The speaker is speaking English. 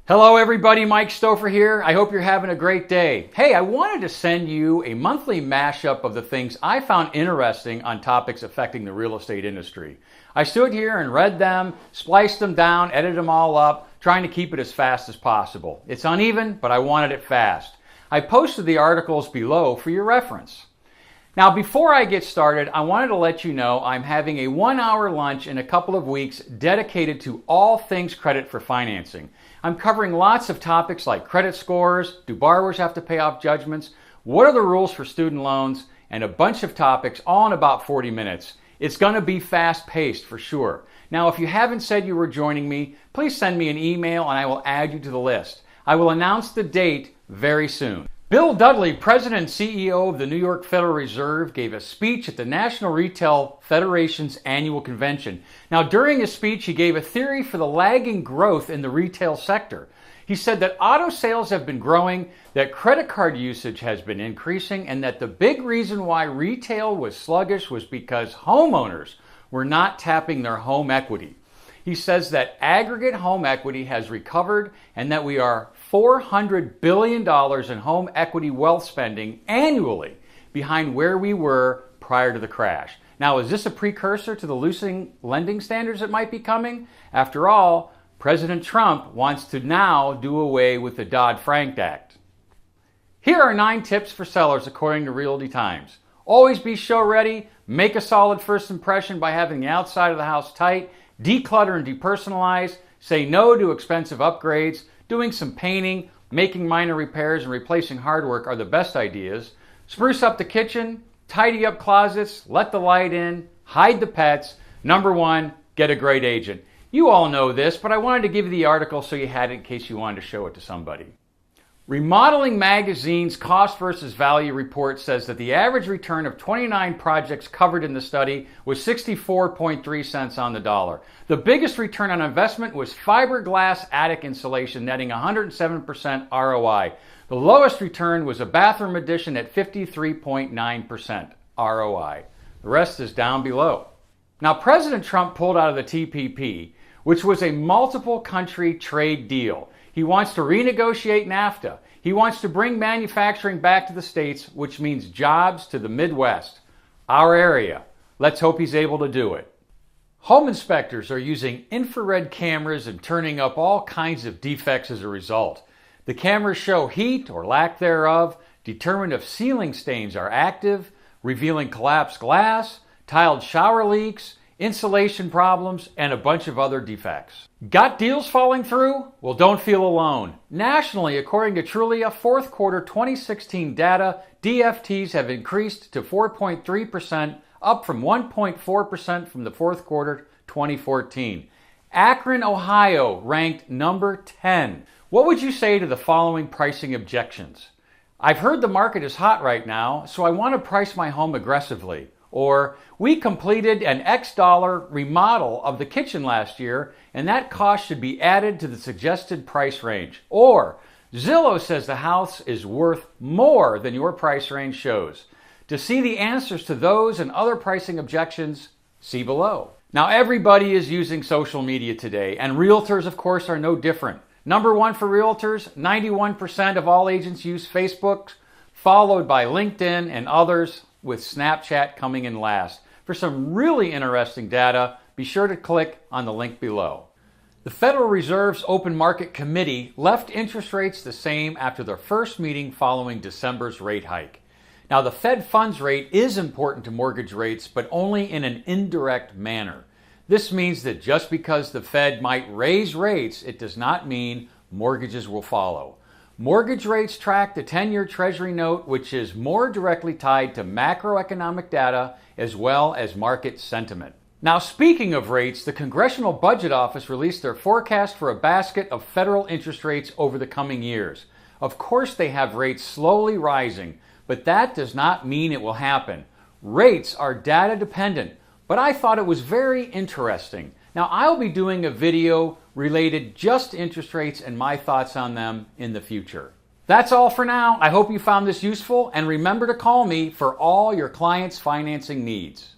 Hello everybody, Mike Stouffer here. I hope you're having a great day. Hey, I wanted to send you a monthly mashup of the things I found interesting on topics affecting the real estate industry. I stood here and read them, spliced them down, edited them all up, trying to keep it as fast as possible. It's uneven, but I wanted it fast. I posted the articles below for your reference. Now, before I get started, I wanted to let you know I'm having a 1-hour lunch in a couple of weeks dedicated to all things credit for financing. I'm covering lots of topics like credit scores, do borrowers have to pay off judgments, what are the rules for student loans, and a bunch of topics all in about 40 minutes. It's going to be fast-paced for sure. Now, if you haven't said you were joining me, please send me an email and I will add you to the list. I will announce the date very soon. Bill Dudley, President and CEO of the New York Federal Reserve, gave a speech at the National Retail Federation's annual convention. Now, during his speech, he gave a theory for the lagging growth in the retail sector. He said that auto sales have been growing, that credit card usage has been increasing, and that the big reason why retail was sluggish was because homeowners were not tapping their home equity. He says that aggregate home equity has recovered and that we are $400 billion in home equity wealth spending annually behind where we were prior to the crash. Now, is this a precursor to the loosening lending standards that might be coming? After all, President Trump wants to now do away with the Dodd-Frank Act. Here are 9 tips for sellers according to Realty Times. Always be show ready, make a solid first impression by having the outside of the house tight, declutter and depersonalize, say no to expensive upgrades, doing some painting, making minor repairs, and replacing hard work are the best ideas. Spruce up the kitchen, tidy up closets, let the light in, hide the pets. Number 1, get a great agent. You all know this, but I wanted to give you the article so you had it in case you wanted to show it to somebody. Remodeling Magazine's Cost versus Value report says that the average return of 29 projects covered in the study was 64.3 cents on the dollar. The biggest return on investment was fiberglass attic insulation, netting 107% ROI. The lowest return was a bathroom addition at 53.9% ROI. The rest is down below. Now, President Trump pulled out of the TPP, which was a multiple country trade deal. He wants to renegotiate NAFTA. He wants to bring manufacturing back to the States, which means jobs to the Midwest, our area. Let's hope he's able to do it. Home inspectors are using infrared cameras and turning up all kinds of defects as a result. The cameras show heat or lack thereof, determine if ceiling stains are active, revealing collapsed glass, tiled shower leaks, insulation problems, and a bunch of other defects. Got deals falling through? Well, don't feel alone. Nationally, according to Trulia fourth quarter 2016 data, DFTs have increased to 4.3%, up from 1.4% from the fourth quarter 2014. Akron, Ohio ranked number 10. What would you say to the following pricing objections? I've heard the market is hot right now, so I want to price my home aggressively. Or, we completed an X dollar remodel of the kitchen last year, and that cost should be added to the suggested price range. Or, Zillow says the house is worth more than your price range shows. To see the answers to those and other pricing objections, see below. Now, everybody is using social media today, and realtors, of course, are no different. Number 1 for realtors, 91% of all agents use Facebook, followed by LinkedIn and others, with Snapchat coming in last. For some really interesting data, be sure to click on the link below. The Federal Reserve's Open Market Committee left interest rates the same after their first meeting following December's rate hike. Now, the Fed funds rate is important to mortgage rates, but only in an indirect manner. This means that just because the Fed might raise rates, it does not mean mortgages will follow. Mortgage rates track the 10-year Treasury note, which is more directly tied to macroeconomic data as well as market sentiment. Now, speaking of rates, the Congressional Budget Office released their forecast for a basket of federal interest rates over the coming years. Of course, they have rates slowly rising, but that does not mean it will happen. Rates are data dependent, but I thought it was very interesting. Now, I'll be doing a video related just to interest rates and my thoughts on them in the future. That's all for now. I hope you found this useful, and remember to call me for all your clients' financing needs.